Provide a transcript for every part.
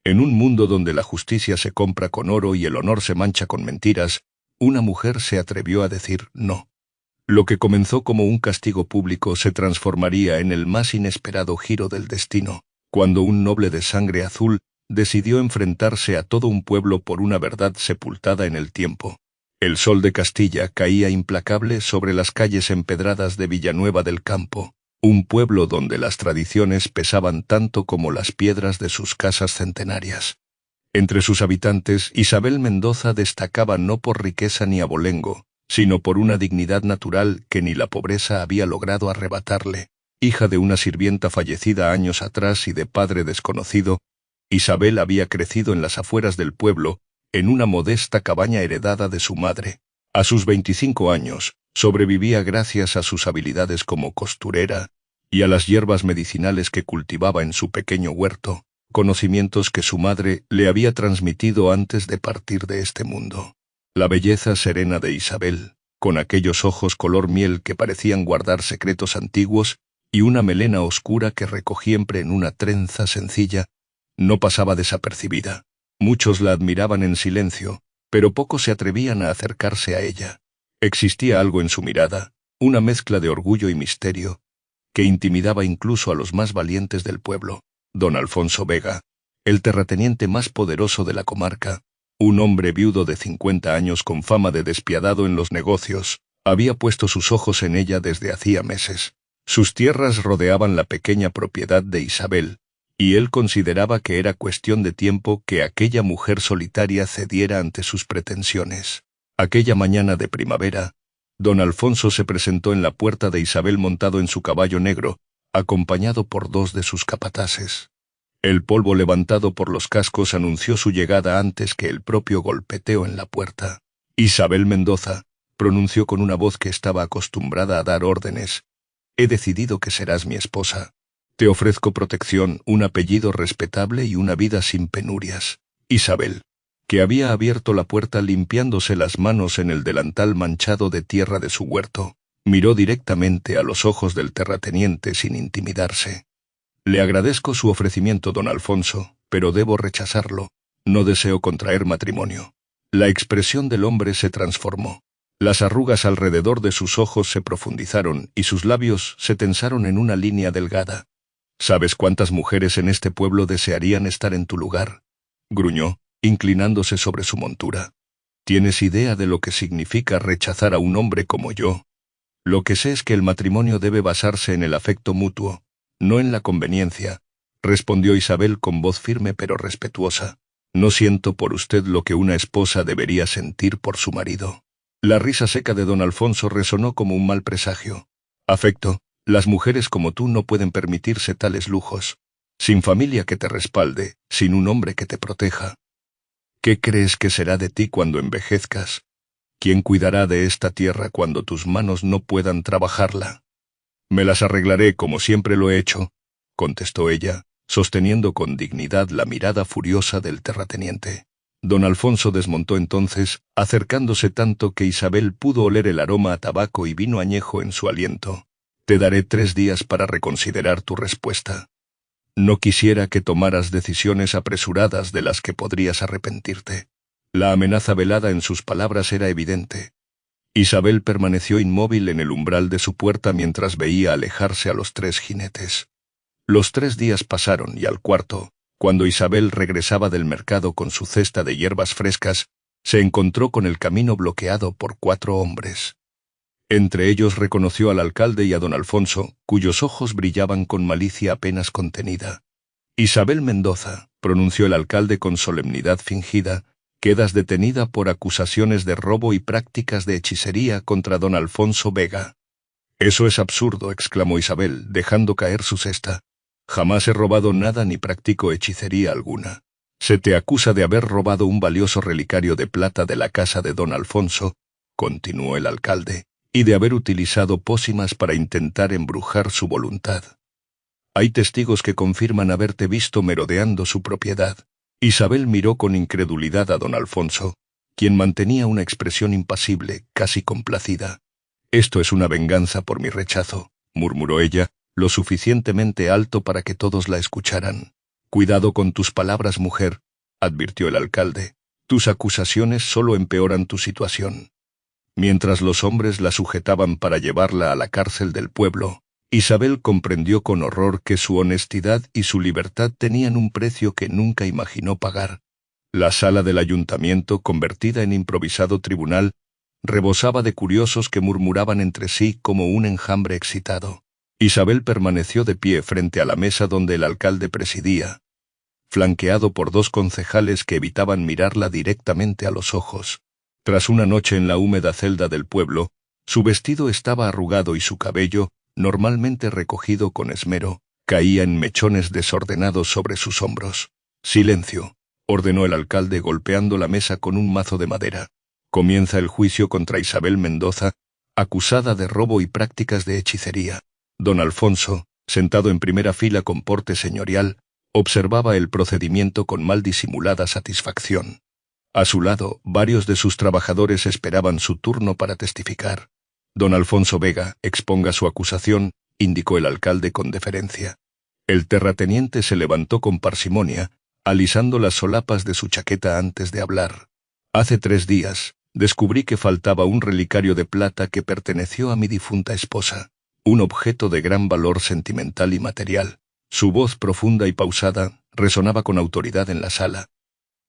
En un mundo donde la justicia se compra con oro y el honor se mancha con mentiras, una mujer se atrevió a decir no. Lo que comenzó como un castigo público se transformaría en el más inesperado giro del destino, cuando un noble de sangre azul decidió enfrentarse a todo un pueblo por una verdad sepultada en el tiempo. El sol de Castilla caía implacable sobre las calles empedradas de Villanueva del Campo, un pueblo donde las tradiciones pesaban tanto como las piedras de sus casas centenarias. Entre sus habitantes, Isabel Mendoza destacaba no por riqueza ni abolengo, sino por una dignidad natural que ni la pobreza había logrado arrebatarle. Hija de una sirvienta fallecida años atrás y de padre desconocido, Isabel había crecido en las afueras del pueblo, en una modesta cabaña heredada de su madre. A sus 25 años, sobrevivía gracias a sus habilidades como costurera y a las hierbas medicinales que cultivaba en su pequeño huerto, conocimientos que su madre le había transmitido antes de partir de este mundo. La belleza serena de Isabel, con aquellos ojos color miel que parecían guardar secretos antiguos y una melena oscura que recogía siempre en una trenza sencilla, no pasaba desapercibida. Muchos la admiraban en silencio, pero pocos se atrevían a acercarse a ella. Existía algo en su mirada, una mezcla de orgullo y misterio, que intimidaba incluso a los más valientes del pueblo. Don Alfonso Vega, el terrateniente más poderoso de la comarca, un hombre viudo de 50 años con fama de despiadado en los negocios, había puesto sus ojos en ella desde hacía meses. Sus tierras rodeaban la pequeña propiedad de Isabel, y él consideraba que era cuestión de tiempo que aquella mujer solitaria cediera ante sus pretensiones. Aquella mañana de primavera, don Alfonso se presentó en la puerta de Isabel montado en su caballo negro, acompañado por 2 de sus capataces. El polvo levantado por los cascos anunció su llegada antes que el propio golpeteo en la puerta. Isabel Mendoza, pronunció con una voz que estaba acostumbrada a dar órdenes, he decidido que serás mi esposa. Te ofrezco protección, un apellido respetable y una vida sin penurias. Isabel, que había abierto la puerta limpiándose las manos en el delantal manchado de tierra de su huerto, miró directamente a los ojos del terrateniente sin intimidarse. Le agradezco su ofrecimiento, don Alfonso, pero debo rechazarlo. No deseo contraer matrimonio. La expresión del hombre se transformó. Las arrugas alrededor de sus ojos se profundizaron y sus labios se tensaron en una línea delgada. ¿Sabes cuántas mujeres en este pueblo desearían estar en tu lugar?, gruñó, inclinándose sobre su montura. ¿Tienes idea de lo que significa rechazar a un hombre como yo? Lo que sé es que el matrimonio debe basarse en el afecto mutuo, no en la conveniencia, respondió Isabel con voz firme pero respetuosa. No siento por usted lo que una esposa debería sentir por su marido. La risa seca de don Alfonso resonó como un mal presagio. Afecto, las mujeres como tú no pueden permitirse tales lujos. Sin familia que te respalde, sin un hombre que te proteja. ¿Qué crees que será de ti cuando envejezcas? ¿Quién cuidará de esta tierra cuando tus manos no puedan trabajarla? Me las arreglaré como siempre lo he hecho, contestó ella, sosteniendo con dignidad la mirada furiosa del terrateniente. Don Alfonso desmontó entonces, acercándose tanto que Isabel pudo oler el aroma a tabaco y vino añejo en su aliento. Te daré 3 días para reconsiderar tu respuesta. No quisiera que tomaras decisiones apresuradas de las que podrías arrepentirte. La amenaza velada en sus palabras era evidente. Isabel permaneció inmóvil en el umbral de su puerta mientras veía alejarse a los 3 jinetes. Los 3 días pasaron y al cuarto, cuando Isabel regresaba del mercado con su cesta de hierbas frescas, se encontró con el camino bloqueado por 4 hombres. Entre ellos reconoció al alcalde y a don Alfonso, cuyos ojos brillaban con malicia apenas contenida. Isabel Mendoza, pronunció el alcalde con solemnidad fingida, quedas detenida por acusaciones de robo y prácticas de hechicería contra don Alfonso Vega. Eso es absurdo, exclamó Isabel, dejando caer su cesta. Jamás he robado nada ni practico hechicería alguna. Se te acusa de haber robado un valioso relicario de plata de la casa de don Alfonso, continuó el alcalde, y de haber utilizado pócimas para intentar embrujar su voluntad. Hay testigos que confirman haberte visto merodeando su propiedad. Isabel miró con incredulidad a don Alfonso, quien mantenía una expresión impasible, casi complacida. Esto es una venganza por mi rechazo, murmuró ella, lo suficientemente alto para que todos la escucharan. Cuidado con tus palabras, mujer, advirtió el alcalde. Tus acusaciones solo empeoran tu situación. Mientras los hombres la sujetaban para llevarla a la cárcel del pueblo, Isabel comprendió con horror que su honestidad y su libertad tenían un precio que nunca imaginó pagar. La sala del ayuntamiento, convertida en improvisado tribunal, rebosaba de curiosos que murmuraban entre sí como un enjambre excitado. Isabel permaneció de pie frente a la mesa donde el alcalde presidía, flanqueado por dos concejales que evitaban mirarla directamente a los ojos. Tras una noche en la húmeda celda del pueblo, su vestido estaba arrugado y su cabello, normalmente recogido con esmero, caía en mechones desordenados sobre sus hombros. «Silencio», ordenó el alcalde golpeando la mesa con un mazo de madera. «Comienza el juicio contra Isabel Mendoza, acusada de robo y prácticas de hechicería». Don Alfonso, sentado en primera fila con porte señorial, observaba el procedimiento con mal disimulada satisfacción. A su lado, varios de sus trabajadores esperaban su turno para testificar. «Don Alfonso Vega, exponga su acusación», indicó el alcalde con deferencia. El terrateniente se levantó con parsimonia, alisando las solapas de su chaqueta antes de hablar. «Hace 3 días, descubrí que faltaba un relicario de plata que perteneció a mi difunta esposa, un objeto de gran valor sentimental y material». Su voz profunda y pausada resonaba con autoridad en la sala.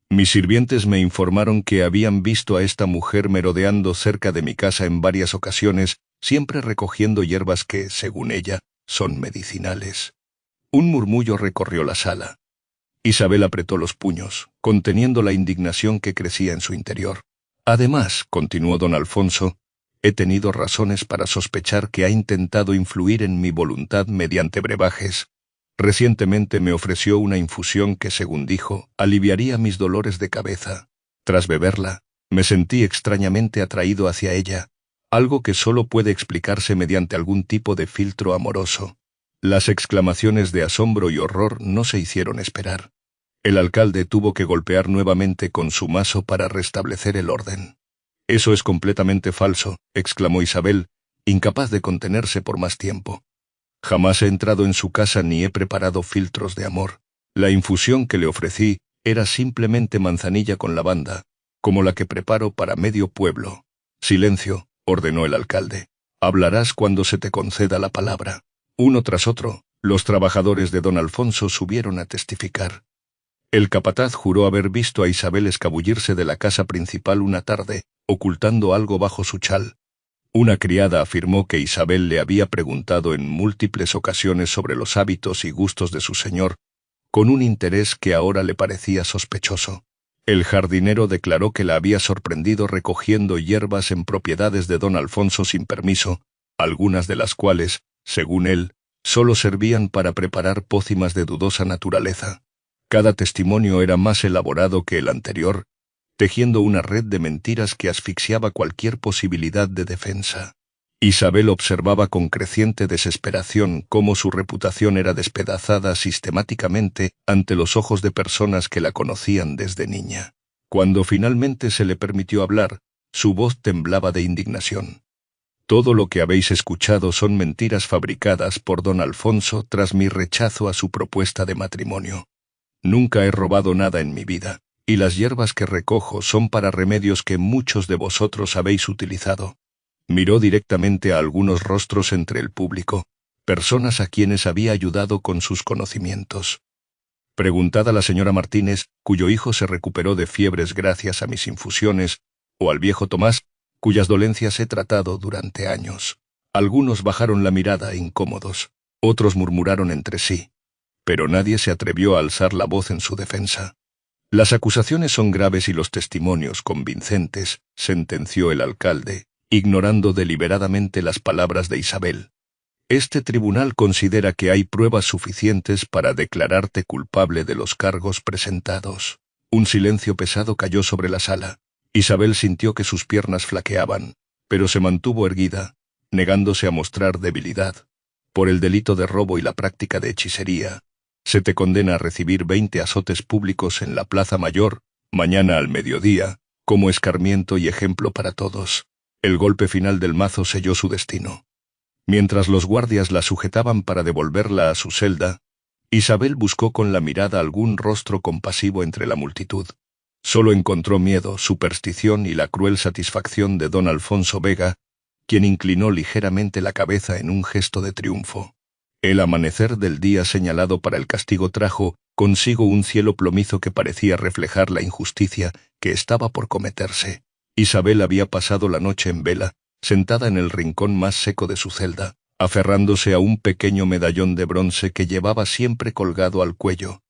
«Mis sirvientes me informaron que habían visto a esta mujer merodeando cerca de mi casa en varias ocasiones, siempre recogiendo hierbas que, según ella, son medicinales». Un murmullo recorrió la sala. Isabel apretó los puños, conteniendo la indignación que crecía en su interior. «Además», continuó don Alfonso, «he tenido razones para sospechar que ha intentado influir en mi voluntad mediante brebajes. Recientemente me ofreció una infusión que, según dijo, aliviaría mis dolores de cabeza. Tras beberla, me sentí extrañamente atraído hacia ella, algo que solo puede explicarse mediante algún tipo de filtro amoroso». Las exclamaciones de asombro y horror no se hicieron esperar. El alcalde tuvo que golpear nuevamente con su mazo para restablecer el orden. «Eso es completamente falso», exclamó Isabel, incapaz de contenerse por más tiempo. «Jamás he entrado en su casa ni he preparado filtros de amor. La infusión que le ofrecí era simplemente manzanilla con lavanda, como la que preparo para medio pueblo». «Silencio», ordenó el alcalde. «Hablarás cuando se te conceda la palabra». Uno tras otro, los trabajadores de don Alfonso subieron a testificar. El capataz juró haber visto a Isabel escabullirse de la casa principal una tarde, ocultando algo bajo su chal. Una criada afirmó que Isabel le había preguntado en múltiples ocasiones sobre los hábitos y gustos de su señor, con un interés que ahora le parecía sospechoso. El jardinero declaró que la había sorprendido recogiendo hierbas en propiedades de don Alfonso sin permiso, algunas de las cuales, según él, solo servían para preparar pócimas de dudosa naturaleza. Cada testimonio era más elaborado que el anterior, tejiendo una red de mentiras que asfixiaba cualquier posibilidad de defensa. Isabel observaba con creciente desesperación cómo su reputación era despedazada sistemáticamente ante los ojos de personas que la conocían desde niña. Cuando finalmente se le permitió hablar, su voz temblaba de indignación. «Todo lo que habéis escuchado son mentiras fabricadas por don Alfonso tras mi rechazo a su propuesta de matrimonio. Nunca he robado nada en mi vida, y las hierbas que recojo son para remedios que muchos de vosotros habéis utilizado». Miró directamente a algunos rostros entre el público, personas a quienes había ayudado con sus conocimientos. «Preguntad a la señora Martínez, cuyo hijo se recuperó de fiebres gracias a mis infusiones, o al viejo Tomás, cuyas dolencias he tratado durante años». Algunos bajaron la mirada incómodos, otros murmuraron entre sí, pero nadie se atrevió a alzar la voz en su defensa. «Las acusaciones son graves y los testimonios convincentes», sentenció el alcalde, ignorando deliberadamente las palabras de Isabel. «Este tribunal considera que hay pruebas suficientes para declararte culpable de los cargos presentados». Un silencio pesado cayó sobre la sala. Isabel sintió que sus piernas flaqueaban, pero se mantuvo erguida, negándose a mostrar debilidad. «Por el delito de robo y la práctica de hechicería, se te condena a recibir 20 azotes públicos en la Plaza Mayor, mañana al mediodía, como escarmiento y ejemplo para todos». El golpe final del mazo selló su destino. Mientras los guardias la sujetaban para devolverla a su celda, Isabel buscó con la mirada algún rostro compasivo entre la multitud. Solo encontró miedo, superstición y la cruel satisfacción de don Alfonso Vega, quien inclinó ligeramente la cabeza en un gesto de triunfo. El amanecer del día señalado para el castigo trajo consigo un cielo plomizo que parecía reflejar la injusticia que estaba por cometerse. Isabel había pasado la noche en vela, sentada en el rincón más seco de su celda, aferrándose a un pequeño medallón de bronce que llevaba siempre colgado al cuello,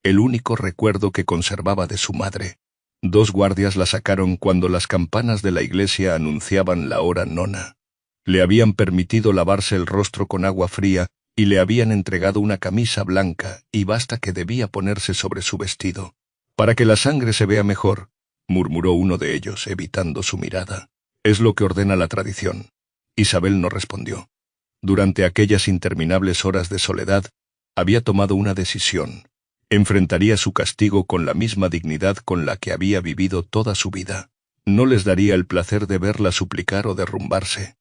el único recuerdo que conservaba de su madre. 2 guardias la sacaron cuando las campanas de la iglesia anunciaban la hora nona. Le habían permitido lavarse el rostro con agua fría y le habían entregado una camisa blanca y basta que debía ponerse sobre su vestido. «Para que la sangre se vea mejor», murmuró uno de ellos, evitando su mirada. «Es lo que ordena la tradición». Isabel no respondió. Durante aquellas interminables horas de soledad, había tomado una decisión. Enfrentaría su castigo con la misma dignidad con la que había vivido toda su vida. No les daría el placer de verla suplicar o derrumbarse.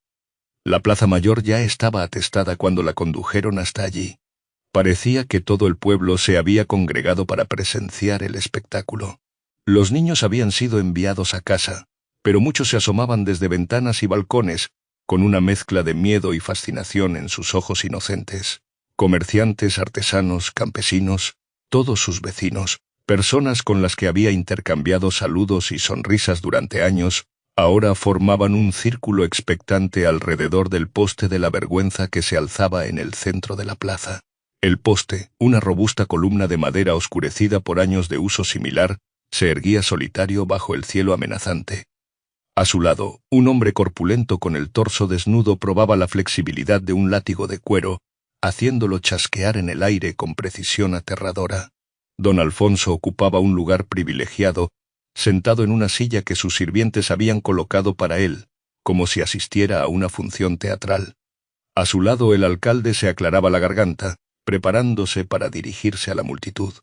La Plaza Mayor ya estaba atestada cuando la condujeron hasta allí. Parecía que todo el pueblo se había congregado para presenciar el espectáculo. Los niños habían sido enviados a casa, pero muchos se asomaban desde ventanas y balcones, con una mezcla de miedo y fascinación en sus ojos inocentes. Comerciantes, artesanos, campesinos, todos sus vecinos, personas con las que había intercambiado saludos y sonrisas durante años, ahora formaban un círculo expectante alrededor del poste de la vergüenza que se alzaba en el centro de la plaza. El poste, una robusta columna de madera oscurecida por años de uso similar, se erguía solitario bajo el cielo amenazante. A su lado, un hombre corpulento con el torso desnudo probaba la flexibilidad de un látigo de cuero, haciéndolo chasquear en el aire con precisión aterradora. Don Alfonso ocupaba un lugar privilegiado, sentado en una silla que sus sirvientes habían colocado para él, como si asistiera a una función teatral. A su lado el alcalde se aclaraba la garganta, preparándose para dirigirse a la multitud.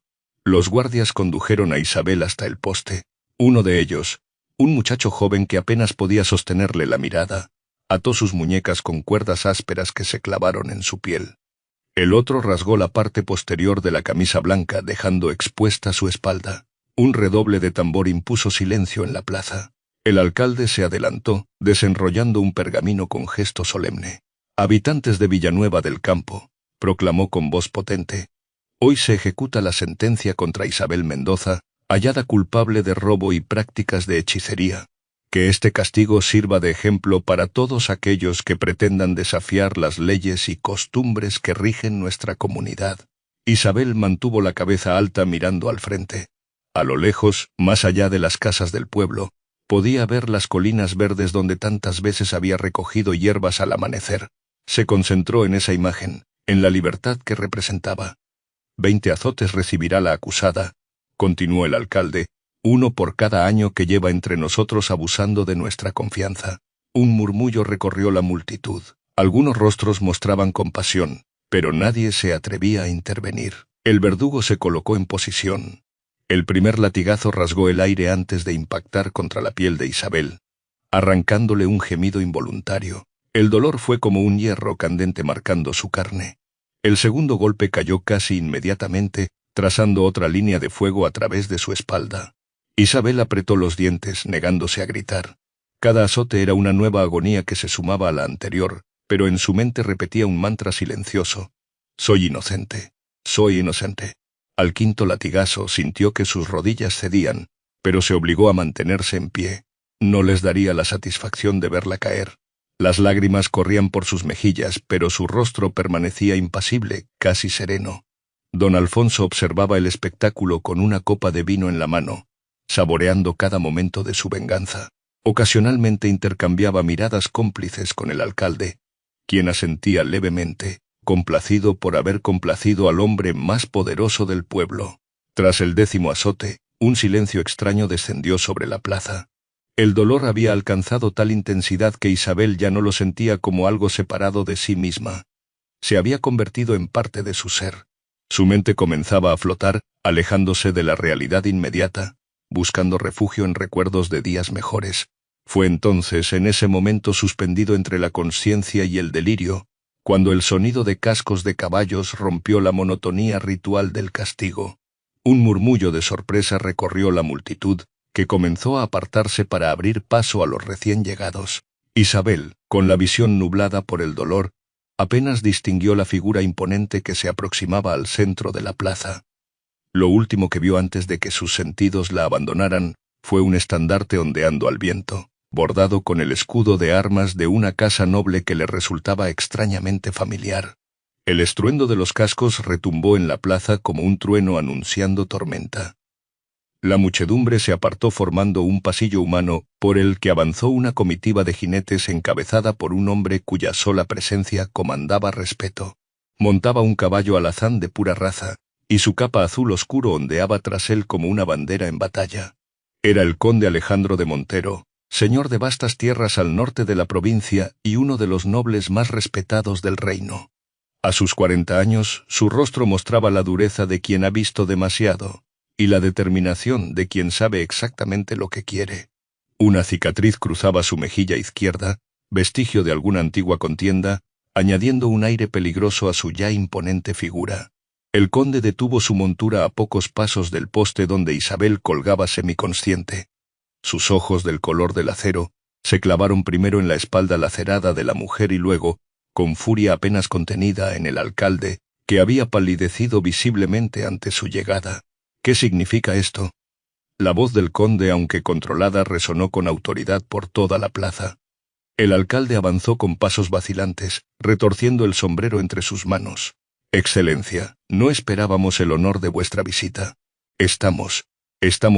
Los guardias condujeron a Isabel hasta el poste. Uno de ellos, un muchacho joven que apenas podía sostenerle la mirada, ató sus muñecas con cuerdas ásperas que se clavaron en su piel. El otro rasgó la parte posterior de la camisa blanca, dejando expuesta su espalda. Un redoble de tambor impuso silencio en la plaza. El alcalde se adelantó, desenrollando un pergamino con gesto solemne. «Habitantes de Villanueva del Campo», proclamó con voz potente, «hoy se ejecuta la sentencia contra Isabel Mendoza, hallada culpable de robo y prácticas de hechicería. Que este castigo sirva de ejemplo para todos aquellos que pretendan desafiar las leyes y costumbres que rigen nuestra comunidad». Isabel mantuvo la cabeza alta mirando al frente. A lo lejos, más allá de las casas del pueblo, podía ver las colinas verdes donde tantas veces había recogido hierbas al amanecer. Se concentró en esa imagen, en la libertad que representaba. 20 azotes recibirá la acusada, continuó el alcalde, 1 por cada año que lleva entre nosotros abusando de nuestra confianza. Un murmullo recorrió la multitud. Algunos rostros mostraban compasión, pero nadie se atrevía a intervenir. El verdugo se colocó en posición. El primer latigazo rasgó el aire antes de impactar contra la piel de Isabel, arrancándole un gemido involuntario. El dolor fue como un hierro candente marcando su carne. El segundo golpe cayó casi inmediatamente, trazando otra línea de fuego a través de su espalda. Isabel apretó los dientes, negándose a gritar. Cada azote era una nueva agonía que se sumaba a la anterior, pero en su mente repetía un mantra silencioso. «Soy inocente. Soy inocente». Al quinto latigazo sintió que sus rodillas cedían, pero se obligó a mantenerse en pie. No les daría la satisfacción de verla caer. Las lágrimas corrían por sus mejillas, pero su rostro permanecía impasible, casi sereno. Don Alfonso observaba el espectáculo con una copa de vino en la mano, saboreando cada momento de su venganza. Ocasionalmente intercambiaba miradas cómplices con el alcalde, quien asentía levemente, complacido por haber complacido al hombre más poderoso del pueblo. Tras el 10º azote, un silencio extraño descendió sobre la plaza. El dolor había alcanzado tal intensidad que Isabel ya no lo sentía como algo separado de sí misma. Se había convertido en parte de su ser. Su mente comenzaba a flotar, alejándose de la realidad inmediata, buscando refugio en recuerdos de días mejores. Fue entonces, en ese momento suspendido entre la conciencia y el delirio, cuando el sonido de cascos de caballos rompió la monotonía ritual del castigo. Un murmullo de sorpresa recorrió la multitud, que comenzó a apartarse para abrir paso a los recién llegados. Isabel, con la visión nublada por el dolor, apenas distinguió la figura imponente que se aproximaba al centro de la plaza. Lo último que vio antes de que sus sentidos la abandonaran fue un estandarte ondeando al viento, bordado con el escudo de armas de una casa noble que le resultaba extrañamente familiar. El estruendo de los cascos retumbó en la plaza como un trueno anunciando tormenta. La muchedumbre se apartó formando un pasillo humano por el que avanzó una comitiva de jinetes encabezada por un hombre cuya sola presencia comandaba respeto. Montaba un caballo alazán de pura raza, y su capa azul oscuro ondeaba tras él como una bandera en batalla. Era el conde Alejandro de Montero, señor de vastas tierras al norte de la provincia y uno de los nobles más respetados del reino. A sus 40 años, su rostro mostraba la dureza de quien ha visto demasiado, y la determinación de quien sabe exactamente lo que quiere. Una cicatriz cruzaba su mejilla izquierda, vestigio de alguna antigua contienda, añadiendo un aire peligroso a su ya imponente figura. El conde detuvo su montura a pocos pasos del poste donde Isabel colgaba semiconsciente. Sus ojos del color del acero se clavaron primero en la espalda lacerada de la mujer y luego, con furia apenas contenida, en el alcalde, que había palidecido visiblemente ante su llegada. ¿Qué significa esto? La voz del conde, aunque controlada, resonó con autoridad por toda la plaza. El alcalde avanzó con pasos vacilantes, retorciendo el sombrero entre sus manos. Excelencia, no esperábamos el honor de vuestra visita. Estamos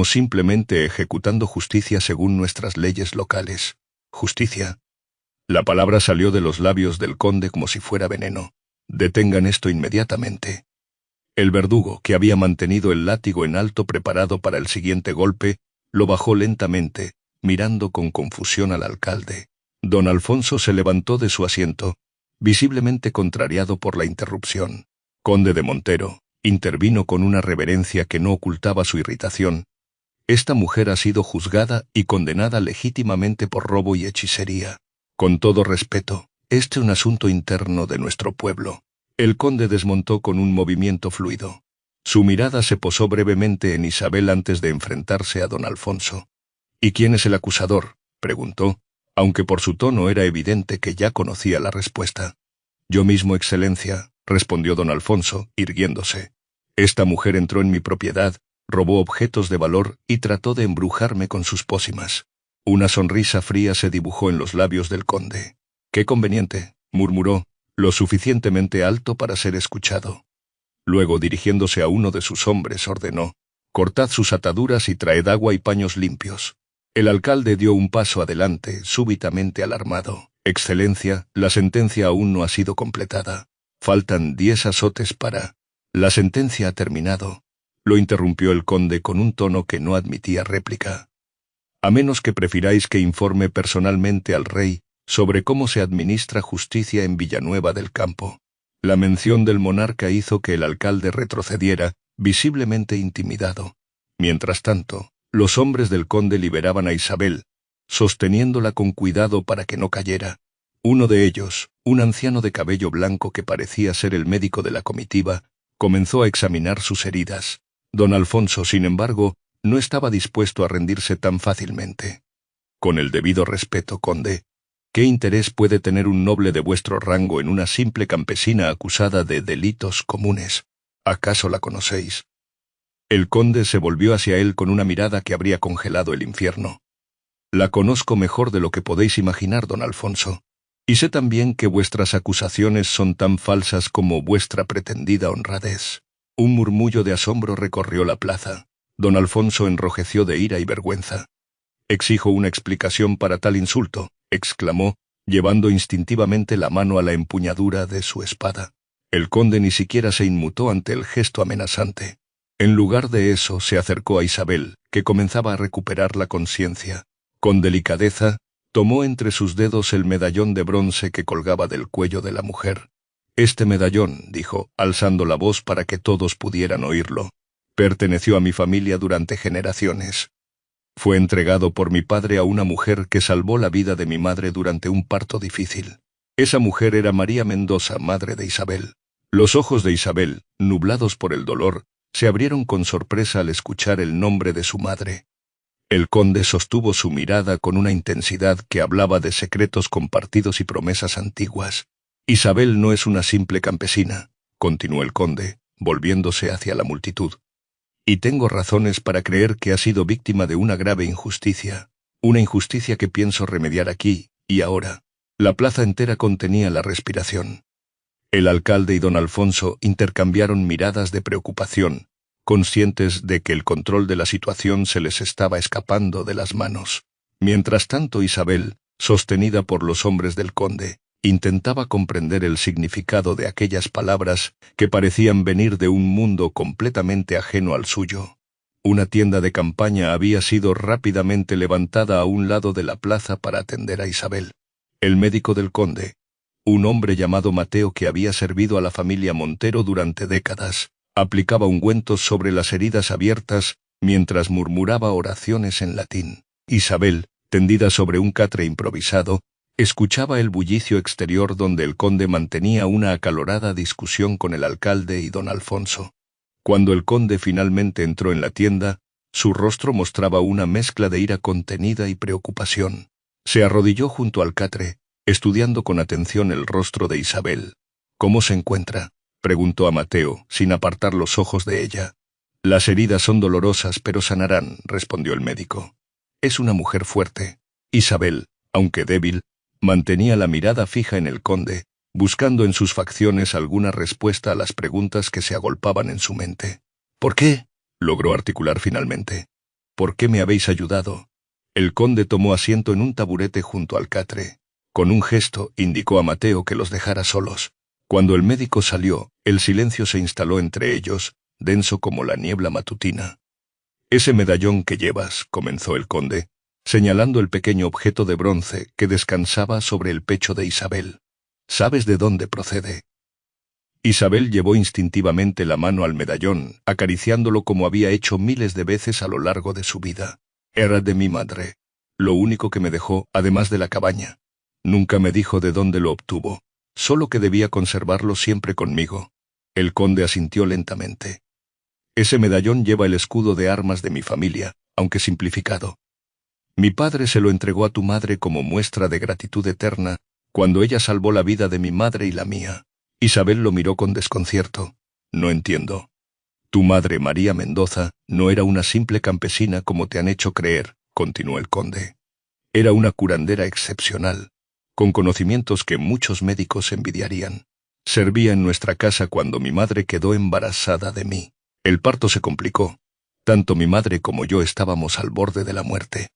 simplemente ejecutando justicia según nuestras leyes locales. ¿Justicia? La palabra salió de los labios del conde como si fuera veneno. Detengan esto inmediatamente. El verdugo, que había mantenido el látigo en alto preparado para el siguiente golpe, lo bajó lentamente, mirando con confusión al alcalde. Don Alfonso se levantó de su asiento, visiblemente contrariado por la interrupción. Conde de Montero, intervino con una reverencia que no ocultaba su irritación. Esta mujer ha sido juzgada y condenada legítimamente por robo y hechicería. Con todo respeto, este es un asunto interno de nuestro pueblo. El conde desmontó con un movimiento fluido. Su mirada se posó brevemente en Isabel antes de enfrentarse a don Alfonso. ¿Y quién es el acusador?, preguntó, aunque por su tono era evidente que ya conocía la respuesta. Yo mismo, excelencia, respondió don Alfonso, irguiéndose. Esta mujer entró en mi propiedad, robó objetos de valor y trató de embrujarme con sus pócimas. Una sonrisa fría se dibujó en los labios del conde. «Qué conveniente», murmuró, lo suficientemente alto para ser escuchado. Luego, dirigiéndose a uno de sus hombres, ordenó: «Cortad sus ataduras y traed agua y paños limpios». El alcalde dio un paso adelante, súbitamente alarmado. «Excelencia, la sentencia aún no ha sido completada. Faltan 10 azotes para...» «La sentencia ha terminado», lo interrumpió el conde con un tono que no admitía réplica. «A menos que prefiráis que informe personalmente al rey sobre cómo se administra justicia en Villanueva del Campo». La mención del monarca hizo que el alcalde retrocediera, visiblemente intimidado. Mientras tanto, los hombres del conde liberaban a Isabel, sosteniéndola con cuidado para que no cayera. Uno de ellos, un anciano de cabello blanco que parecía ser el médico de la comitiva, comenzó a examinar sus heridas. Don Alfonso, sin embargo, no estaba dispuesto a rendirse tan fácilmente. «Con el debido respeto, conde, ¿qué interés puede tener un noble de vuestro rango en una simple campesina acusada de delitos comunes? ¿Acaso la conocéis?» El conde se volvió hacia él con una mirada que habría congelado el infierno. «La conozco mejor de lo que podéis imaginar, don Alfonso, y sé también que vuestras acusaciones son tan falsas como vuestra pretendida honradez». Un murmullo de asombro recorrió la plaza. Don Alfonso enrojeció de ira y vergüenza. «Exijo una explicación para tal insulto», exclamó, llevando instintivamente la mano a la empuñadura de su espada. El conde ni siquiera se inmutó ante el gesto amenazante. En lugar de eso, se acercó a Isabel, que comenzaba a recuperar la conciencia. Con delicadeza, tomó entre sus dedos el medallón de bronce que colgaba del cuello de la mujer. «Este medallón», dijo, alzando la voz para que todos pudieran oírlo, «perteneció a mi familia durante generaciones. Fue entregado por mi padre a una mujer que salvó la vida de mi madre durante un parto difícil. Esa mujer era María Mendoza, madre de Isabel. Los ojos de Isabel, nublados por el dolor, se abrieron con sorpresa al escuchar el nombre de su madre. El conde sostuvo su mirada con una intensidad que hablaba de secretos compartidos y promesas antiguas. Isabel no es una simple campesina, continuó el conde, volviéndose hacia la multitud. Y tengo razones para creer que ha sido víctima de una grave injusticia, una injusticia que pienso remediar aquí y ahora. La plaza entera contenía la respiración. El alcalde y don Alfonso intercambiaron miradas de preocupación, conscientes de que el control de la situación se les estaba escapando de las manos. Mientras tanto, Isabel, sostenida por los hombres del conde, intentaba comprender el significado de aquellas palabras que parecían venir de un mundo completamente ajeno al suyo. Una tienda de campaña había sido rápidamente levantada a un lado de la plaza para atender a Isabel. El médico del conde, un hombre llamado Mateo que había servido a la familia Montero durante décadas, aplicaba ungüentos sobre las heridas abiertas mientras murmuraba oraciones en latín. Isabel, tendida sobre un catre improvisado, escuchaba el bullicio exterior donde el conde mantenía una acalorada discusión con el alcalde y don Alfonso. Cuando el conde finalmente entró en la tienda, su rostro mostraba una mezcla de ira contenida y preocupación. Se arrodilló junto al catre, estudiando con atención el rostro de Isabel. «¿Cómo se encuentra?», preguntó a Mateo, sin apartar los ojos de ella. «Las heridas son dolorosas, pero sanarán», respondió el médico. «Es una mujer fuerte». Isabel, aunque débil, mantenía la mirada fija en el conde, buscando en sus facciones alguna respuesta a las preguntas que se agolpaban en su mente. «¿Por qué?», logró articular finalmente. «¿Por qué me habéis ayudado?». El conde tomó asiento en un taburete junto al catre. Con un gesto indicó a Mateo que los dejara solos. Cuando el médico salió, el silencio se instaló entre ellos, denso como la niebla matutina. «Ese medallón que llevas», comenzó el conde, señalando el pequeño objeto de bronce que descansaba sobre el pecho de Isabel. «¿Sabes de dónde procede?». Isabel llevó instintivamente la mano al medallón, acariciándolo como había hecho miles de veces a lo largo de su vida. «Era de mi madre. Lo único que me dejó, además de la cabaña. Nunca me dijo de dónde lo obtuvo, solo que debía conservarlo siempre conmigo». El conde asintió lentamente. «Ese medallón lleva el escudo de armas de mi familia, aunque simplificado. Mi padre se lo entregó a tu madre como muestra de gratitud eterna cuando ella salvó la vida de mi madre y la mía». Isabel lo miró con desconcierto. «No entiendo». «Tu madre, María Mendoza, no era una simple campesina como te han hecho creer», continuó el conde. «Era una curandera excepcional, con conocimientos que muchos médicos envidiarían. Servía en nuestra casa cuando mi madre quedó embarazada de mí. El parto se complicó. Tanto mi madre como yo estábamos al borde de la muerte».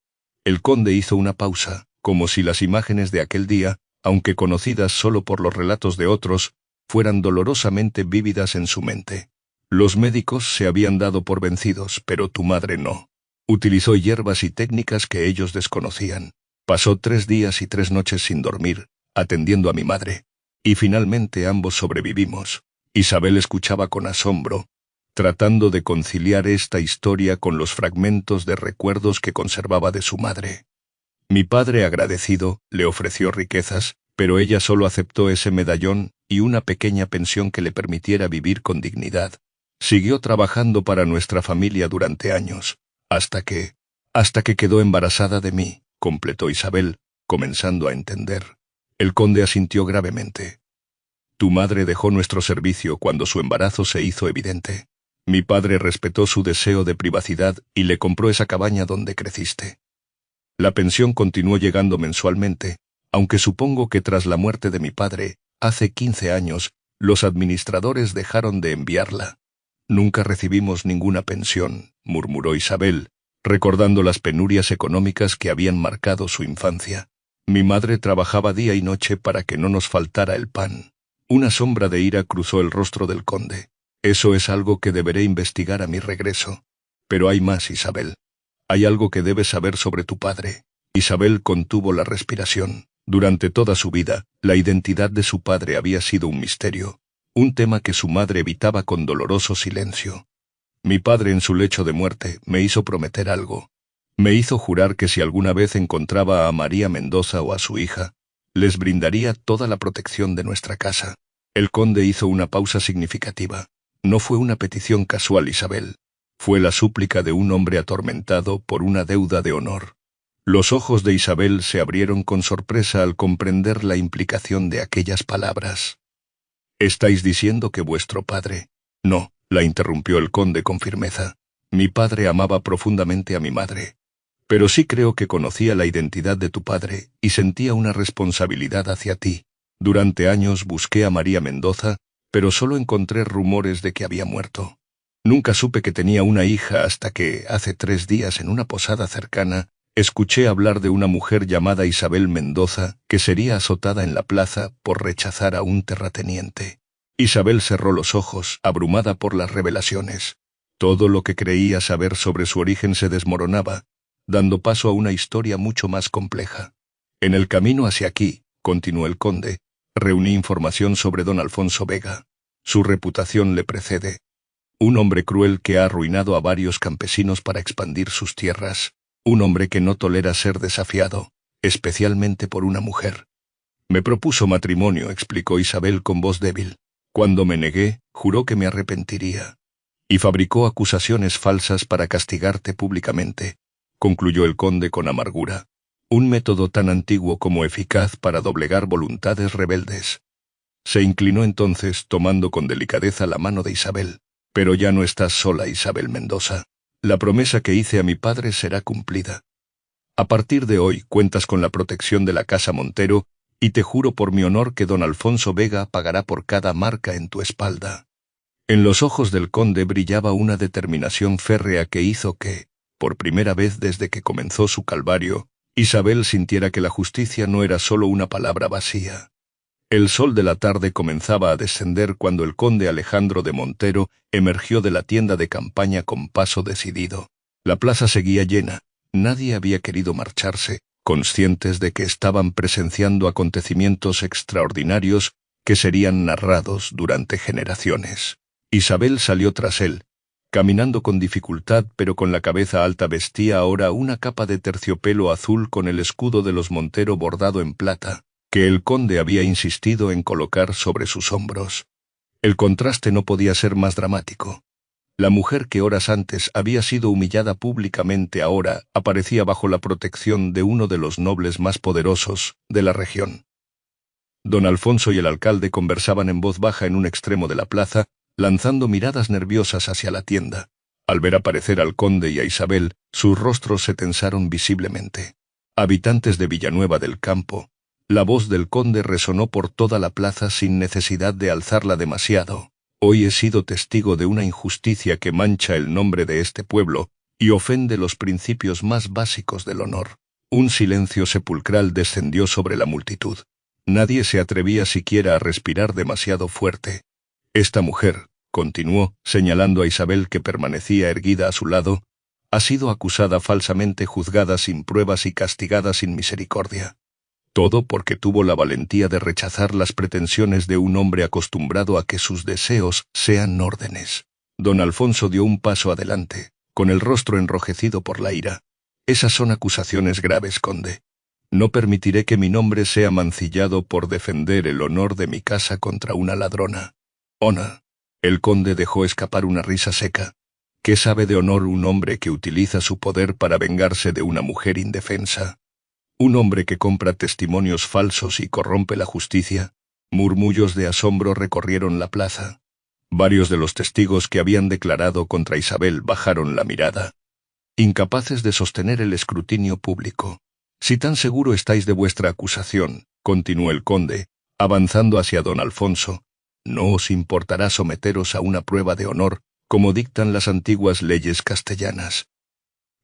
El conde hizo una pausa, como si las imágenes de aquel día, aunque conocidas solo por los relatos de otros, fueran dolorosamente vívidas en su mente. «Los médicos se habían dado por vencidos, pero tu madre no. Utilizó hierbas y técnicas que ellos desconocían. Pasó 3 días y 3 noches sin dormir, atendiendo a mi madre. Y finalmente ambos sobrevivimos». Isabel escuchaba con asombro, tratando de conciliar esta historia con los fragmentos de recuerdos que conservaba de su madre. «Mi padre, agradecido, le ofreció riquezas, pero ella solo aceptó ese medallón y una pequeña pensión que le permitiera vivir con dignidad. Siguió trabajando para nuestra familia durante años, hasta que quedó embarazada de mí», completó Isabel, comenzando a entender. El conde asintió gravemente. «Tu madre dejó nuestro servicio cuando su embarazo se hizo evidente. Mi padre respetó su deseo de privacidad y le compró esa cabaña donde creciste. La pensión continuó llegando mensualmente, aunque supongo que tras la muerte de mi padre, hace 15 años, los administradores dejaron de enviarla». «Nunca recibimos ninguna pensión», murmuró Isabel, recordando las penurias económicas que habían marcado su infancia. «Mi madre trabajaba día y noche para que no nos faltara el pan». Una sombra de ira cruzó el rostro del conde. «Eso es algo que deberé investigar a mi regreso. Pero hay más, Isabel. Hay algo que debes saber sobre tu padre». Isabel contuvo la respiración. Durante toda su vida, la identidad de su padre había sido un misterio, un tema que su madre evitaba con doloroso silencio. «Mi padre en su lecho de muerte me hizo prometer algo. Me hizo jurar que si alguna vez encontraba a María Mendoza o a su hija, Les brindaría toda la protección de nuestra casa. El conde hizo una pausa significativa. No fue una petición casual, Isabel. Fue la súplica de un hombre atormentado por una deuda de honor. Los ojos de Isabel se abrieron con sorpresa al comprender la implicación de aquellas palabras. «¿Estáis diciendo que vuestro padre...?» «No», la interrumpió el conde con firmeza. «Mi padre amaba profundamente a mi madre. Pero sí creo que conocía la identidad de tu padre y sentía una responsabilidad hacia ti. Durante años busqué a María Mendoza, pero solo encontré rumores de que había muerto. Nunca supe que tenía una hija hasta que, hace 3 días en una posada cercana, escuché hablar de una mujer llamada Isabel Mendoza que sería azotada en la plaza por rechazar a un terrateniente». Isabel cerró los ojos, abrumada por las revelaciones. Todo lo que creía saber sobre su origen se desmoronaba, dando paso a una historia mucho más compleja. «En el camino hacia aquí», continuó el conde, «reuní información sobre don Alfonso Vega. Su reputación le precede. Un hombre cruel que ha arruinado a varios campesinos para expandir sus tierras. Un hombre que no tolera ser desafiado, especialmente por una mujer. Me propuso matrimonio», explicó Isabel con voz débil. «Cuando me negué, juró que me arrepentiría. Y fabricó acusaciones falsas para castigarte públicamente», concluyó el conde con amargura. «Un método tan antiguo como eficaz para doblegar voluntades rebeldes». Se inclinó entonces, tomando con delicadeza la mano de Isabel. «Pero ya no estás sola, Isabel Mendoza. La promesa que hice a mi padre será cumplida. A partir de hoy cuentas con la protección de la Casa Montero y te juro por mi honor que don Alfonso Vega pagará por cada marca en tu espalda». En los ojos del conde brillaba una determinación férrea que hizo que, por primera vez desde que comenzó su calvario, Isabel sintiera que la justicia no era solo una palabra vacía. El sol de la tarde comenzaba a descender cuando el conde Alejandro de Montero emergió de la tienda de campaña con paso decidido. La plaza seguía llena. Nadie había querido marcharse, conscientes de que estaban presenciando acontecimientos extraordinarios que serían narrados durante generaciones. Isabel salió tras él. Caminando con dificultad pero con la cabeza alta, vestía ahora una capa de terciopelo azul con el escudo de los Montero bordado en plata, que el conde había insistido en colocar sobre sus hombros. El contraste no podía ser más dramático. La mujer que horas antes había sido humillada públicamente ahora aparecía bajo la protección de uno de los nobles más poderosos de la región. Don Alfonso y el alcalde conversaban en voz baja en un extremo de la plaza, lanzando miradas nerviosas hacia la tienda. Al ver aparecer al conde y a Isabel, sus rostros se tensaron visiblemente. «Habitantes de Villanueva del Campo», la voz del conde resonó por toda la plaza sin necesidad de alzarla demasiado. «Hoy he sido testigo de una injusticia que mancha el nombre de este pueblo y ofende los principios más básicos del honor». Un silencio sepulcral descendió sobre la multitud. Nadie se atrevía siquiera a respirar demasiado fuerte. «Esta mujer», continuó, señalando a Isabel que permanecía erguida a su lado, «ha sido acusada falsamente, juzgada sin pruebas y castigada sin misericordia. Todo porque tuvo la valentía de rechazar las pretensiones de un hombre acostumbrado a que sus deseos sean órdenes». Don Alfonso dio un paso adelante, con el rostro enrojecido por la ira. «Esas son acusaciones graves, conde. No permitiré que mi nombre sea mancillado por defender el honor de mi casa contra una ladrona». «Ona». El conde dejó escapar una risa seca. «¿Qué sabe de honor un hombre que utiliza su poder para vengarse de una mujer indefensa? Un hombre que compra testimonios falsos y corrompe la justicia». Murmullos de asombro recorrieron la plaza. Varios de los testigos que habían declarado contra Isabel bajaron la mirada, incapaces de sostener el escrutinio público. «Si tan seguro estáis de vuestra acusación», continuó el conde, avanzando hacia don Alfonso, «¿no os importará someteros a una prueba de honor, como dictan las antiguas leyes castellanas?»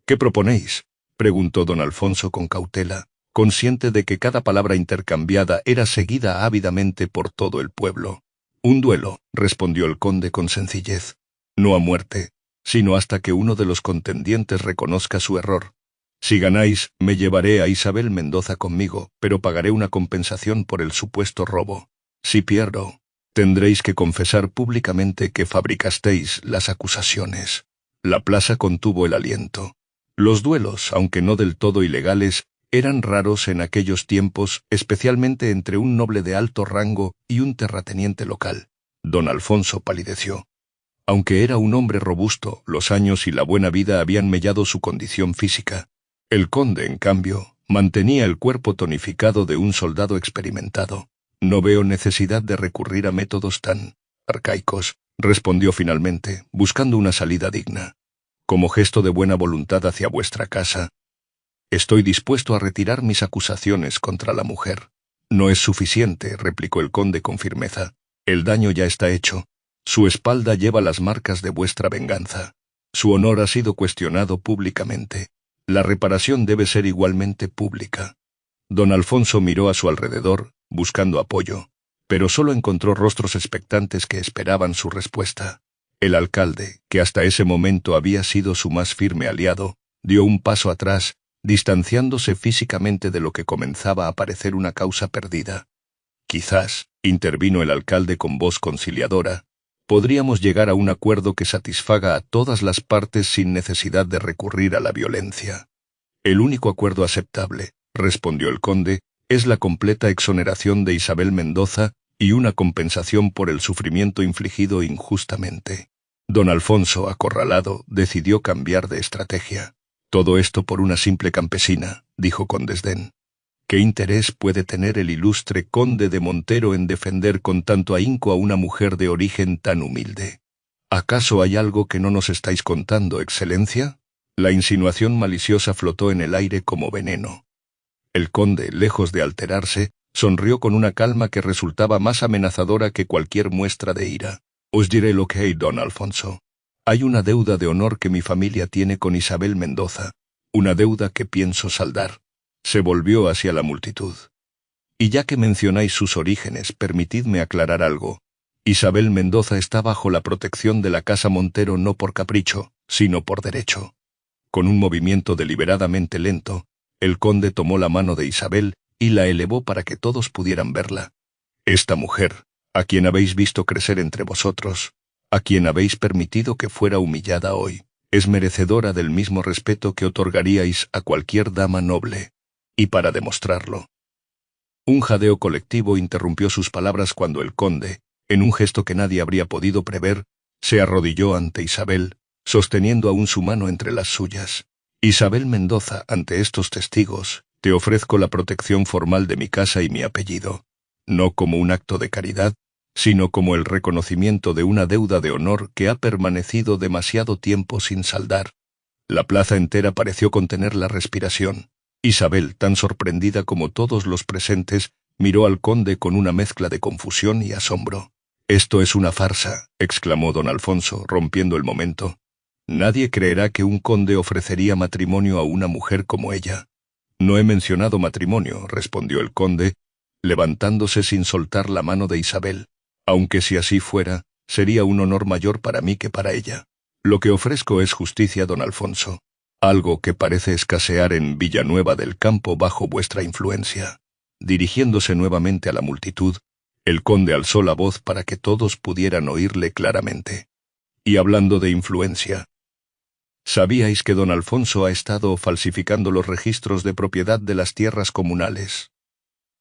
«¿Qué proponéis?», preguntó don Alfonso con cautela, consciente de que cada palabra intercambiada era seguida ávidamente por todo el pueblo. «Un duelo», respondió el conde con sencillez. «No a muerte, sino hasta que uno de los contendientes reconozca su error. Si ganáis, me llevaré a Isabel Mendoza conmigo, pero pagaré una compensación por el supuesto robo. Si pierdo, tendréis que confesar públicamente que fabricasteis las acusaciones». La plaza contuvo el aliento. Los duelos, aunque no del todo ilegales, Eran raros en aquellos tiempos, especialmente entre un noble de alto rango y un terrateniente local. Don Alfonso palideció. Aunque era un hombre robusto, los años y la buena vida habían mellado su condición física. El conde, en cambio, mantenía el cuerpo tonificado de un soldado experimentado. No veo necesidad de recurrir a métodos tan arcaicos, respondió finalmente, buscando una salida digna. Como gesto de buena voluntad hacia vuestra casa, estoy dispuesto a retirar mis acusaciones contra la mujer. No es suficiente, replicó el conde con firmeza. El daño ya está hecho. Su espalda lleva las marcas de vuestra venganza. Su honor ha sido cuestionado públicamente. La reparación debe ser igualmente pública. Don Alfonso miró a su alrededor, buscando apoyo, pero solo encontró rostros expectantes que esperaban su respuesta. El alcalde, que hasta ese momento había sido su más firme aliado, dio un paso atrás, distanciándose físicamente de lo que comenzaba a parecer una causa perdida. Quizás, intervino el alcalde con voz conciliadora, podríamos llegar a un acuerdo que satisfaga a todas las partes sin necesidad de recurrir a la violencia. El único acuerdo aceptable, respondió el conde, es la completa exoneración de Isabel Mendoza y una compensación por el sufrimiento infligido injustamente. Don Alfonso, acorralado, decidió cambiar de estrategia. Todo esto por una simple campesina, dijo con desdén. ¿Qué interés puede tener el ilustre conde de Montero en defender con tanto ahínco a una mujer de origen tan humilde? ¿Acaso hay algo que no nos estáis contando, Excelencia? La insinuación maliciosa flotó en el aire como veneno. El conde, lejos de alterarse, sonrió con una calma que resultaba más amenazadora que cualquier muestra de ira. Os diré lo que hay, don Alfonso. Hay una deuda de honor que mi familia tiene con Isabel Mendoza, una deuda que pienso saldar. Se volvió hacia la multitud. Y ya que mencionáis sus orígenes, permitidme aclarar algo. Isabel Mendoza está bajo la protección de la Casa Montero no por capricho, sino por derecho. Con un movimiento deliberadamente lento, el conde tomó la mano de Isabel y la elevó para que todos pudieran verla. Esta mujer, a quien habéis visto crecer entre vosotros, a quien habéis permitido que fuera humillada hoy, es merecedora del mismo respeto que otorgaríais a cualquier dama noble. Y para demostrarlo. Un jadeo colectivo interrumpió sus palabras cuando el conde, en un gesto que nadie habría podido prever, se arrodilló ante Isabel, sosteniendo aún su mano entre las suyas. Isabel Mendoza, ante estos testigos, te ofrezco la protección formal de mi casa y mi apellido, no como un acto de caridad, sino como el reconocimiento de una deuda de honor que ha permanecido demasiado tiempo sin saldar. La plaza entera pareció contener la respiración. Isabel, tan sorprendida como todos los presentes, miró al conde con una mezcla de confusión y asombro. «Esto es una farsa», exclamó don Alfonso, rompiendo el momento. «Nadie creerá que un conde ofrecería matrimonio a una mujer como ella». «No he mencionado matrimonio», respondió el conde, levantándose sin soltar la mano de Isabel. «Aunque si así fuera, sería un honor mayor para mí que para ella. Lo que ofrezco es justicia, don Alfonso. Algo que parece escasear en Villanueva del Campo bajo vuestra influencia». Dirigiéndose nuevamente a la multitud, el conde alzó la voz para que todos pudieran oírle claramente. Y hablando de influencia, ¿sabíais que don Alfonso ha estado falsificando los registros de propiedad de las tierras comunales?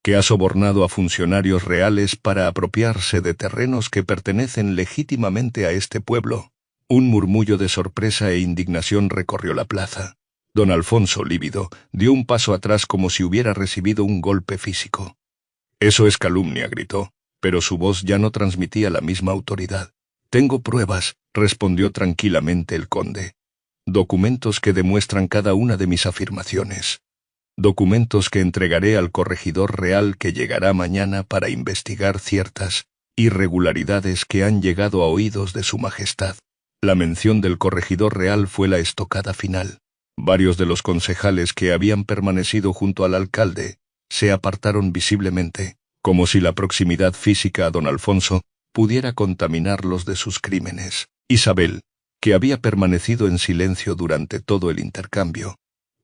Que ha sobornado a funcionarios reales para apropiarse de terrenos que pertenecen legítimamente a este pueblo. Un murmullo de sorpresa e indignación recorrió la plaza. Don Alfonso, lívido, dio un paso atrás como si hubiera recibido un golpe físico. «Eso es calumnia», gritó, pero su voz ya no transmitía la misma autoridad. «Tengo pruebas», respondió tranquilamente el conde. «Documentos que demuestran cada una de mis afirmaciones. Documentos que entregaré al corregidor real que llegará mañana para investigar ciertas irregularidades que han llegado a oídos de su majestad». La mención del corregidor real fue la estocada final. Varios de los concejales que habían permanecido junto al alcalde se apartaron visiblemente, como si la proximidad física a don Alfonso pudiera contaminarlos de sus crímenes. Isabel, que había permanecido en silencio durante todo el intercambio,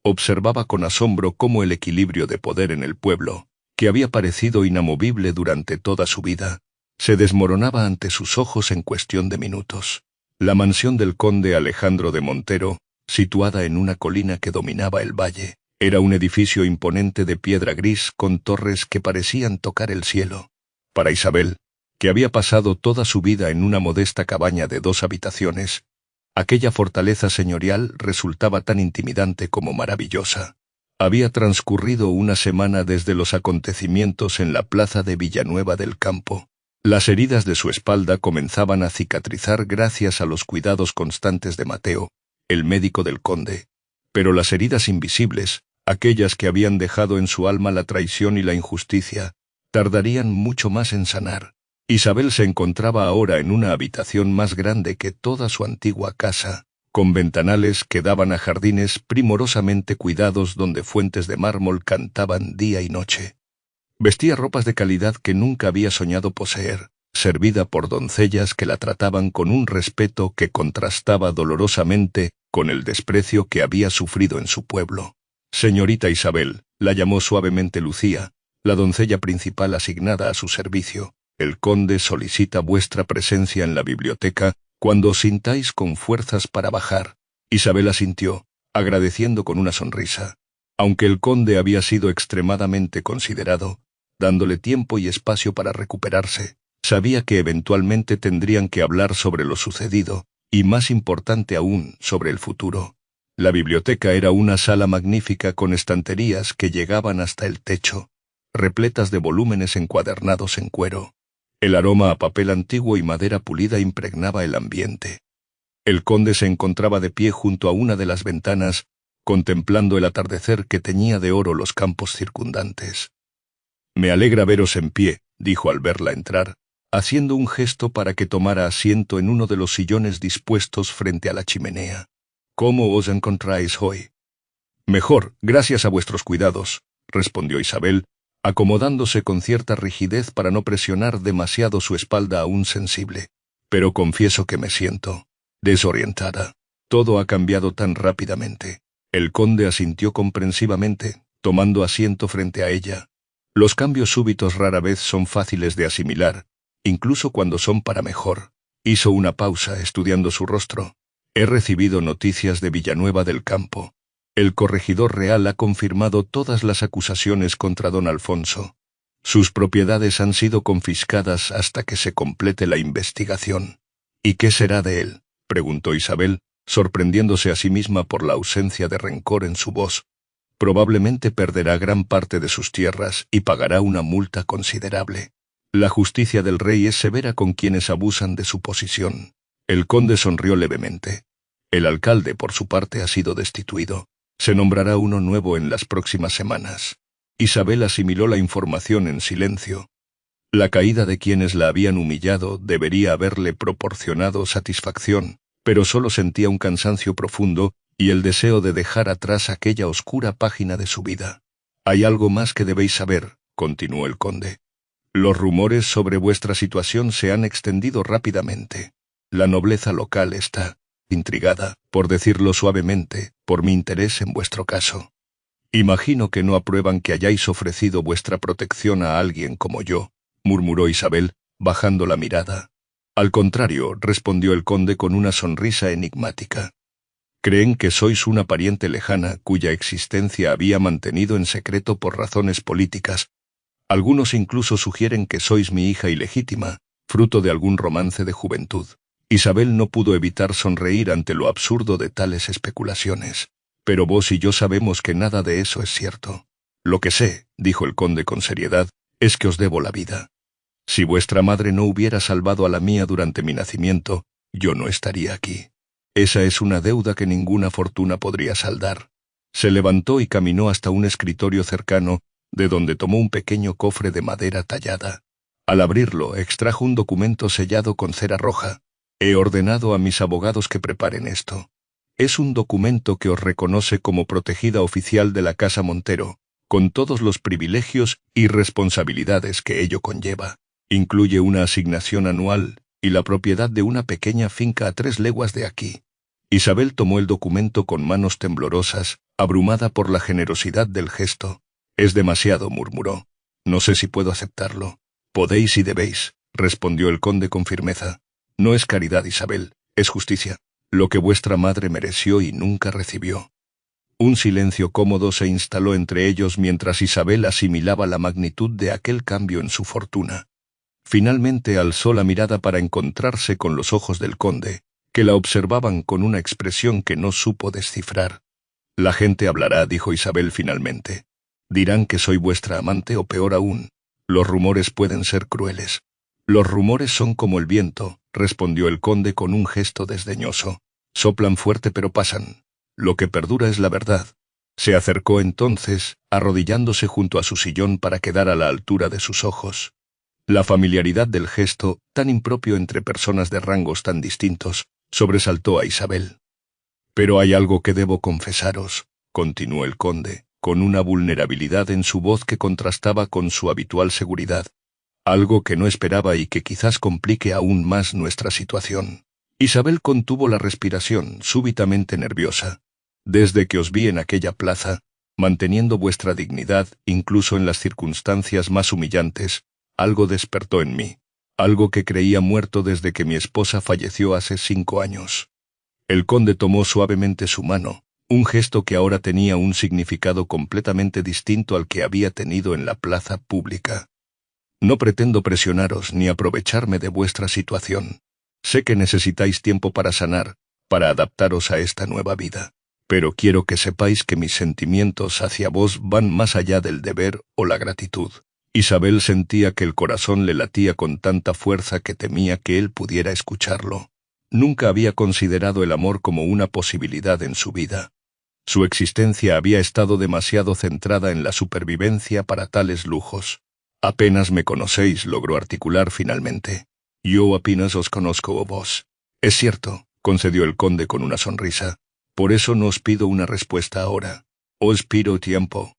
observaba con asombro cómo el equilibrio de poder en el pueblo, que había parecido inamovible durante toda su vida, se desmoronaba ante sus ojos en cuestión de minutos. La mansión del conde Alejandro de Montero, situada en una colina que dominaba el valle, Era un edificio imponente de piedra gris con torres que parecían tocar el cielo. Para Isabel, que había pasado toda su vida en una modesta cabaña de 2 habitaciones, aquella fortaleza señorial resultaba tan intimidante como maravillosa. Había transcurrido una semana desde los acontecimientos en la plaza de Villanueva del Campo. Las heridas de su espalda comenzaban a cicatrizar gracias a los cuidados constantes de Mateo, el médico del conde. Pero las heridas invisibles, aquellas que habían dejado en su alma la traición y la injusticia, tardarían mucho más en sanar. Isabel se encontraba ahora en una habitación más grande que toda su antigua casa, con ventanales que daban a jardines primorosamente cuidados donde fuentes de mármol cantaban día y noche. Vestía ropas de calidad que nunca había soñado poseer, servida por doncellas que la trataban con un respeto que contrastaba dolorosamente con el desprecio que había sufrido en su pueblo. Señorita Isabel, la llamó suavemente Lucía, la doncella principal asignada a su servicio. El conde solicita vuestra presencia en la biblioteca cuando os sintáis con fuerzas para bajar. Isabel asintió, agradeciendo con una sonrisa. Aunque el conde había sido extremadamente considerado, dándole tiempo y espacio para recuperarse, sabía que eventualmente tendrían que hablar sobre lo sucedido, y más importante aún, sobre el futuro. La biblioteca era una sala magnífica con estanterías que llegaban hasta el techo, repletas de volúmenes encuadernados en cuero. El aroma a papel antiguo y madera pulida impregnaba el ambiente. El conde se encontraba de pie junto a una de las ventanas, contemplando el atardecer que teñía de oro los campos circundantes. «Me alegra veros en pie», dijo al verla entrar, haciendo un gesto para que tomara asiento en uno de los sillones dispuestos frente a la chimenea. «¿Cómo os encontráis hoy?» «Mejor, gracias a vuestros cuidados», respondió Isabel, acomodándose con cierta rigidez para no presionar demasiado su espalda aún sensible. «Pero confieso que me siento desorientada. Todo ha cambiado tan rápidamente». El conde asintió comprensivamente, tomando asiento frente a ella. Los cambios súbitos rara vez son fáciles de asimilar, incluso cuando son para mejor. Hizo una pausa, estudiando su rostro. «He recibido noticias de Villanueva del Campo. El corregidor real ha confirmado todas las acusaciones contra don Alfonso. Sus propiedades han sido confiscadas hasta que se complete la investigación». «¿Y qué será de él?», preguntó Isabel, sorprendiéndose a sí misma por la ausencia de rencor en su voz. «Probablemente perderá gran parte de sus tierras y pagará una multa considerable. La justicia del rey es severa con quienes abusan de su posición». El conde sonrió levemente. «El alcalde, por su parte, ha sido destituido. Se nombrará uno nuevo en las próximas semanas». Isabel asimiló la información en silencio. La caída de quienes la habían humillado debería haberle proporcionado satisfacción, pero solo sentía un cansancio profundo y el deseo de dejar atrás aquella oscura página de su vida. «Hay algo más que debéis saber», continuó el conde. «Los rumores sobre vuestra situación se han extendido rápidamente. La nobleza local está intrigada, por decirlo suavemente, por mi interés en vuestro caso. Imagino que no aprueban que hayáis ofrecido vuestra protección a alguien como yo», murmuró Isabel, bajando la mirada. «Al contrario», respondió el conde con una sonrisa enigmática. «Creen que sois una pariente lejana cuya existencia había mantenido en secreto por razones políticas. Algunos incluso sugieren que sois mi hija ilegítima, fruto de algún romance de juventud». Isabel no pudo evitar sonreír ante lo absurdo de tales especulaciones. «Pero vos y yo sabemos que nada de eso es cierto». «Lo que sé», dijo el conde con seriedad, «es que os debo la vida. Si vuestra madre no hubiera salvado a la mía durante mi nacimiento, yo no estaría aquí. Esa es una deuda que ninguna fortuna podría saldar». Se levantó y caminó hasta un escritorio cercano, de donde tomó un pequeño cofre de madera tallada. Al abrirlo, extrajo un documento sellado con cera roja. «He ordenado a mis abogados que preparen esto. Es un documento que os reconoce como protegida oficial de la Casa Montero, con todos los privilegios y responsabilidades que ello conlleva. Incluye una asignación anual y la propiedad de una pequeña finca a 3 leguas de aquí». Isabel tomó el documento con manos temblorosas, abrumada por la generosidad del gesto. «Es demasiado», murmuró. «No sé si puedo aceptarlo». «Podéis y debéis», respondió el conde con firmeza. «No es caridad, Isabel, es justicia, lo que vuestra madre mereció y nunca recibió». Un silencio cómodo se instaló entre ellos mientras Isabel asimilaba la magnitud de aquel cambio en su fortuna. Finalmente alzó la mirada para encontrarse con los ojos del conde, que la observaban con una expresión que no supo descifrar. «La gente hablará», dijo Isabel finalmente. «Dirán que soy vuestra amante o peor aún. Los rumores pueden ser crueles». «Los rumores son como el viento», respondió el conde con un gesto desdeñoso. «Soplan fuerte pero pasan. Lo que perdura es la verdad». Se acercó entonces, arrodillándose junto a su sillón para quedar a la altura de sus ojos. La familiaridad del gesto, tan impropio entre personas de rangos tan distintos, sobresaltó a Isabel. «Pero hay algo que debo confesaros», continuó el conde, con una vulnerabilidad en su voz que contrastaba con su habitual seguridad. «Algo que no esperaba y que quizás complique aún más nuestra situación». Isabel contuvo la respiración, súbitamente nerviosa. «Desde que os vi en aquella plaza, manteniendo vuestra dignidad incluso en las circunstancias más humillantes, algo despertó en mí, algo que creía muerto desde que mi esposa falleció hace 5 años». El conde tomó suavemente su mano, un gesto que ahora tenía un significado completamente distinto al que había tenido en la plaza pública. «No pretendo presionaros ni aprovecharme de vuestra situación. Sé que necesitáis tiempo para sanar, para adaptaros a esta nueva vida. Pero quiero que sepáis que mis sentimientos hacia vos van más allá del deber o la gratitud». Isabel sentía que el corazón le latía con tanta fuerza que temía que él pudiera escucharlo. Nunca había considerado el amor como una posibilidad en su vida. Su existencia había estado demasiado centrada en la supervivencia para tales lujos. «Apenas me conocéis», logró articular finalmente. «Yo apenas os conozco a vos». «Es cierto», concedió el conde con una sonrisa. «Por eso no os pido una respuesta ahora. Os pido tiempo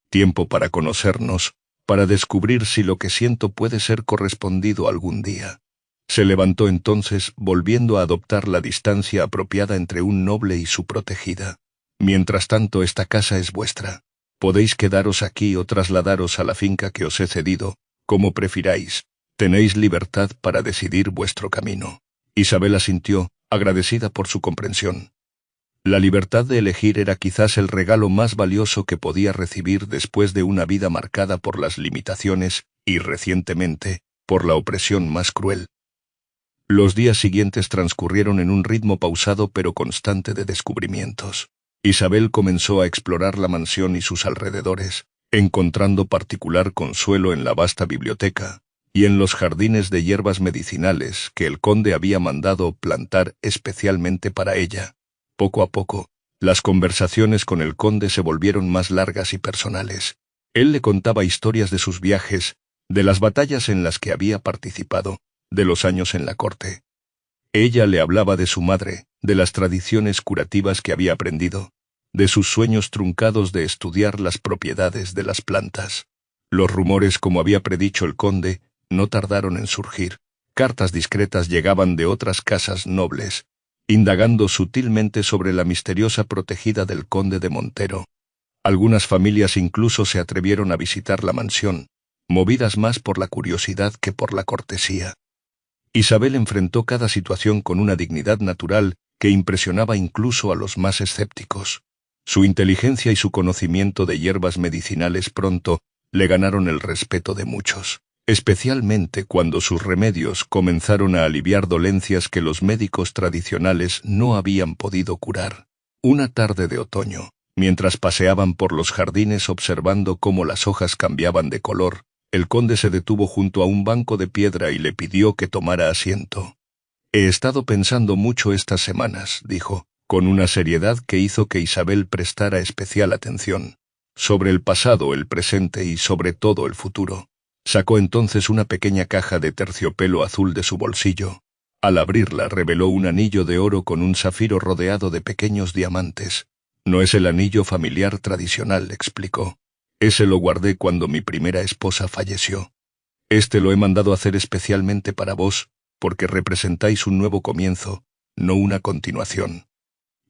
para conocernos, para descubrir si lo que siento puede ser correspondido algún día». Se levantó entonces, volviendo a adoptar la distancia apropiada entre un noble y su protegida. «Mientras tanto, esta casa es vuestra. Podéis quedaros aquí o trasladaros a la finca que os he cedido, como prefiráis. Tenéis libertad para decidir vuestro camino». Isabel asintió, agradecida por su comprensión. La libertad de elegir era quizás el regalo más valioso que podía recibir después de una vida marcada por las limitaciones y, recientemente, por la opresión más cruel. Los días siguientes transcurrieron en un ritmo pausado pero constante de descubrimientos. Isabel comenzó a explorar la mansión y sus alrededores, encontrando particular consuelo en la vasta biblioteca y en los jardines de hierbas medicinales que el conde había mandado plantar especialmente para ella. Poco a poco, las conversaciones con el conde se volvieron más largas y personales. Él le contaba historias de sus viajes, de las batallas en las que había participado, de los años en la corte. Ella le hablaba de su madre, de las tradiciones curativas que había aprendido, de sus sueños truncados de estudiar las propiedades de las plantas. Los rumores, como había predicho el conde, no tardaron en surgir. Cartas discretas llegaban de otras casas nobles, indagando sutilmente sobre la misteriosa protegida del conde de Montero. Algunas familias incluso se atrevieron a visitar la mansión, movidas más por la curiosidad que por la cortesía. Isabel enfrentó cada situación con una dignidad natural que impresionaba incluso a los más escépticos. Su inteligencia y su conocimiento de hierbas medicinales pronto le ganaron el respeto de muchos, especialmente cuando sus remedios comenzaron a aliviar dolencias que los médicos tradicionales no habían podido curar. Una tarde de otoño, mientras paseaban por los jardines observando cómo las hojas cambiaban de color, el conde se detuvo junto a un banco de piedra y le pidió que tomara asiento. «He estado pensando mucho estas semanas», dijo, con una seriedad que hizo que Isabel prestara especial atención, «sobre el pasado, el presente y sobre todo el futuro». Sacó entonces una pequeña caja de terciopelo azul de su bolsillo. Al abrirla reveló un anillo de oro con un zafiro rodeado de pequeños diamantes. «No es el anillo familiar tradicional», explicó. «Ese lo guardé cuando mi primera esposa falleció. Este lo he mandado hacer especialmente para vos, porque representáis un nuevo comienzo, no una continuación».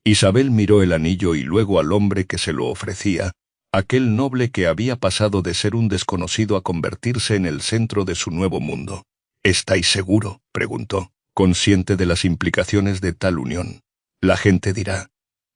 Isabel miró el anillo y luego al hombre que se lo ofrecía, aquel noble que había pasado de ser un desconocido a convertirse en el centro de su nuevo mundo. «¿Estáis seguro?», preguntó, consciente de las implicaciones de tal unión. «La gente dirá».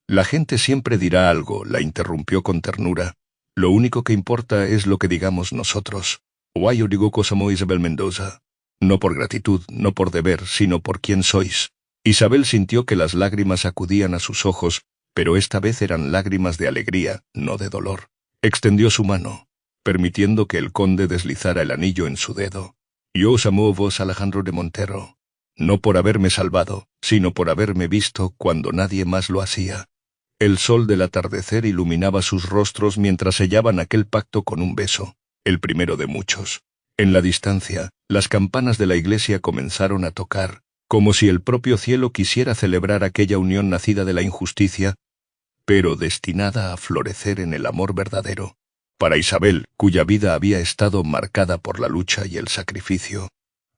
La gente siempre dirá algo, la interrumpió con ternura. Lo único que importa es lo que digamos nosotros. Why digo como Isabel Mendoza. No por gratitud, no por deber, sino por quién sois. Isabel sintió que las lágrimas acudían a sus ojos, pero esta vez eran lágrimas de alegría, no de dolor. Extendió su mano, permitiendo que el conde deslizara el anillo en su dedo. Yo os amo vos, Alejandro de Montero. No por haberme salvado, sino por haberme visto cuando nadie más lo hacía. El sol del atardecer iluminaba sus rostros mientras sellaban aquel pacto con un beso, el primero de muchos. En la distancia, las campanas de la iglesia comenzaron a tocar, como si el propio cielo quisiera celebrar aquella unión nacida de la injusticia, pero destinada a florecer en el amor verdadero. Para Isabel, cuya vida había estado marcada por la lucha y el sacrificio,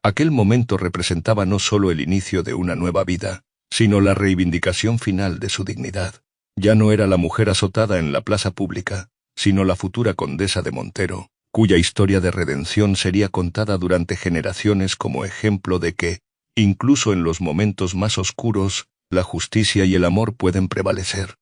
aquel momento representaba no solo el inicio de una nueva vida, sino la reivindicación final de su dignidad. Ya no era la mujer azotada en la plaza pública, sino la futura condesa de Montero, cuya historia de redención sería contada durante generaciones como ejemplo de que, incluso en los momentos más oscuros, la justicia y el amor pueden prevalecer.